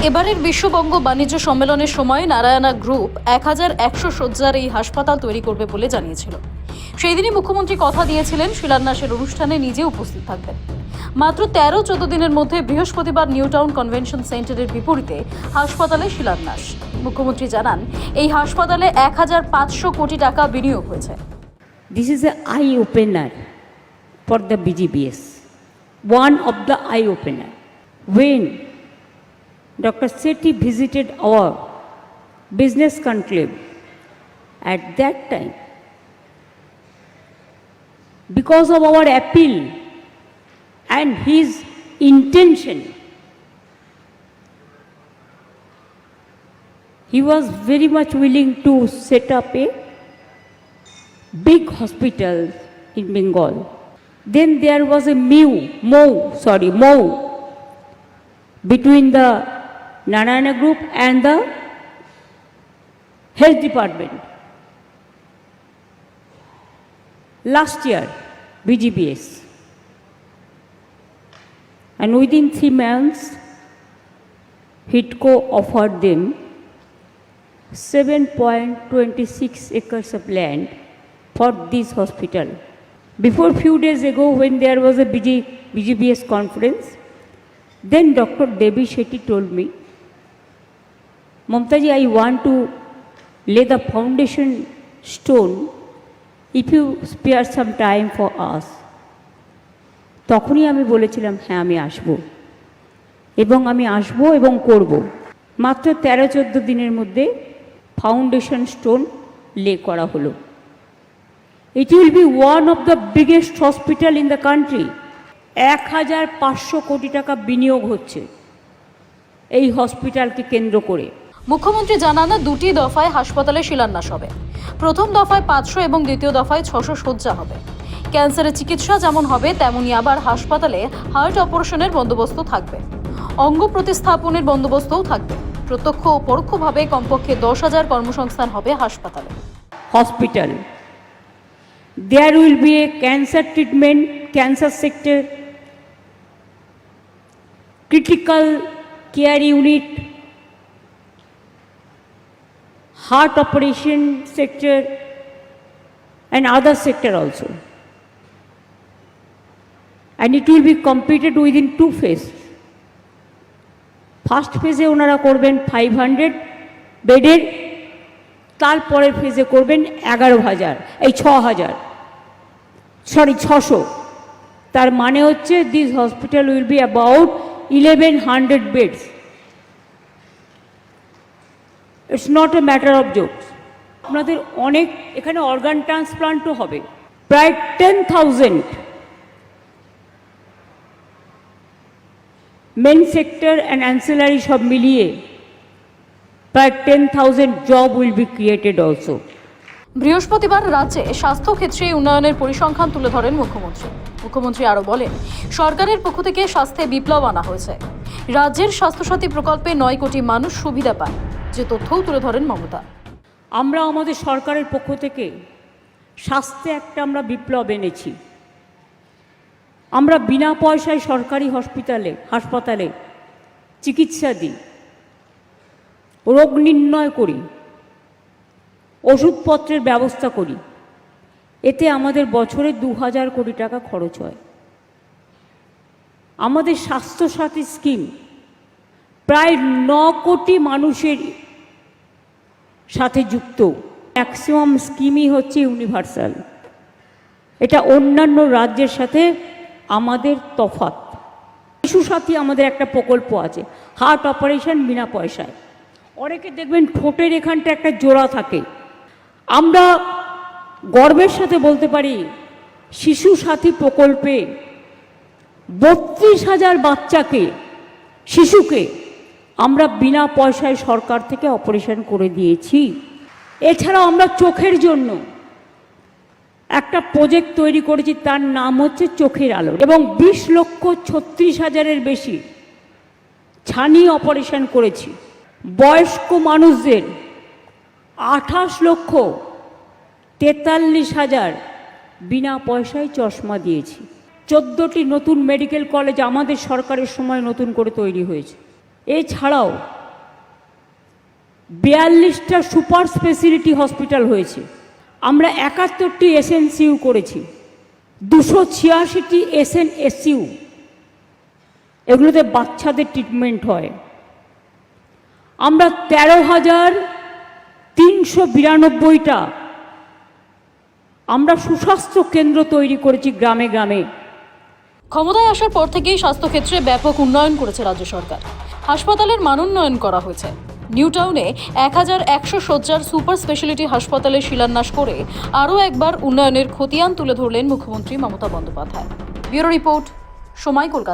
এবারের বিশ্ববঙ্গ বাণিজ্য সম্মেলনের সময় নারায়ণা গ্রুপ 1100 শয্যার এই হাসপাতাল তৈরি করবে বলে জানিয়েছিল। সেই দিনই মুখ্যমন্ত্রী কথা দিয়েছিলেন শিলান্যাসের অনুষ্ঠানে নিজে উপস্থিত থাকবেন। মাত্র 13-14 দিনের মধ্যে বৃহস্পতিবার নিউ টাউন কনভেনশন সেন্টারের বিপরীতে হাসপাতালে শিলান্যাস। মুখ্যমন্ত্রী জানান, এই হাসপাতালে 1500 কোটি টাকা বিনিয়োগ হয়েছে। This is an eye opener for the BGBS. One of the eye opener. When Dr. Sethi visited our business conclave, at that time, because of our appeal and his intention, he was very much willing to set up a big hospital in Bengal. Then there was a MOU between the Narayana Group and the Health Department. Last year, BGBS. And within 3 months, HIDCO offered them 7.26 acres of land for this hospital. Before few days ago, when there was a BGBS conference, then Dr. Devi Shetty told me, Mamtaji, I want to lay the foundation stone if you spare some time for us. তখনই আমি বলেছিলাম, হ্যাঁ আমি আসব এবং করব। মাত্র 13-14 দিনের মধ্যে ফাউন্ডেশন স্টোন লে করা হলো। It will be one of the biggest hospital in the country. 1500 কোটি টাকা বিনিয়োগ হচ্ছে এই হসপিটালকে কেন্দ্র করে। মুখ্যমন্ত্রী জানান, 2টি দফায় হাসপাতালে শিলান্যাস হবে। প্রথম দফায় 500 এবং দ্বিতীয় দফায় 600 শয্যা হবে। ক্যান্সারের চিকিৎসা যেমন হবে, তেমনই আবার হাসপাতালে হার্ট অপারেশনের বন্দোবস্ত থাকবে, অঙ্গ প্রতিস্থাপনের বন্দোবস্তও থাকবে। প্রত্যক্ষ ও পরোক্ষভাবে কমপক্ষে 10,000 কর্মসংস্থান হবে হাসপাতালে। Hospital, there will be a cancer treatment, cancer sector, critical care unit, heart operation sector and other sector also. And it will be completed within 2 phases. First phase e onara korben 500 বেডের, তারপরের ফেজে করবেন 600। তার মানে হচ্ছে this hospital will be about 1100 beds. It's not a matter of jokes. আপনাদের অনেক এখানে অর্গান ট্রান্সপ্লান্টও হবে, প্রায় 10,000 মেন সেক্টর অ্যান্ড অ্যান্সিলারি সব মিলিয়ে প্রায় 10,000 job will be created also. বৃহস্পতিবার রাজ্যে স্বাস্থ্য ক্ষেত্রে উন্নয়নের পরিসংখ্যান তুলে ধরেন মুখ্যমন্ত্রী আরও বলেন, সরকারের পক্ষ থেকে স্বাস্থ্যে বিপ্লব আনা হয়েছে। রাজ্যের স্বাস্থ্যসাথী প্রকল্পে 9 কোটি মানুষ সুবিধা পায়, যে তথ্যও তুলে ধরেন মমতা। আমরা আমাদের সরকারের পক্ষ থেকে স্বাস্থ্যে আমরা বিপ্লব এনেছি। আমরা বিনা পয়সায় সরকারি হাসপাতালে চিকিৎসা দিই, রোগ নির্ণয় করি, ওষুধপত্রের ব্যবস্থা করি। এতে আমাদের বছরে 2000 কোটি টাকা খরচ হয়। আমাদের স্বাস্থ্যসাথী স্কিম প্রায় 9 কোটি মানুষের সাথে যুক্ত। ম্যাক্সিমাম স্কিমই হচ্ছে ইউনিভার্সাল। এটা অন্যান্য রাজ্যের সাথে আমাদের তফাৎ। শিশু সাথী আমাদের একটা প্রকল্প আছে, হার্ট অপারেশন বিনা পয়সায়। অনেকে দেখবেন ঠোঁটের এখানটা একটা জোড়া থাকে। আমরা গর্বের সাথে বলতে পারি, শিশু সাথী প্রকল্পে 32,000 শিশুকে আমরা বিনা পয়সায় সরকার থেকে অপারেশন করে দিয়েছি। এছাড়াও আমরা চোখের জন্য একটা প্রজেক্ট তৈরি করেছি, তার নাম হচ্ছে চোখের আলো, এবং 20,36,000-এর বেশি ছানি অপারেশন করেছি। বয়স্ক মানুষদের 28,43,000 বিনা পয়সায় চশমা দিয়েছি। 14টি নতুন মেডিকেল কলেজ আমাদের সরকারের সময় নতুন করে তৈরি হয়েছে। এছাড়াও 42টা সুপার স্পেশালিটি হসপিটাল হয়েছে, আমরা 71টি এসএনসিইউ করেছি, 286টি এসএনএসইউ, এগুলোতে বাচ্চাদের ট্রিটমেন্ট হয়। আমরা 13,392টা আমরা সুস্বাস্থ্য কেন্দ্র তৈরি করেছি গ্রামে গ্রামে। ক্ষমতায় আসার পর থেকেই স্বাস্থ্যক্ষেত্রে ব্যাপক উন্নয়ন করেছে রাজ্য সরকার। হাসপাতালের মানোন্নয়ন করা হয়েছে। নিউ টাউনে 1100 শয্যার সুপার স্পেশালিটি হাসপাতালের শিলান্যাস করে আরও একবার উন্নয়নের খতিয়ান তুলে ধরলেন মুখ্যমন্ত্রী মমতা বন্দ্যোপাধ্যায়। ব্যুরো রিপোর্ট, সময়, কলকাতা।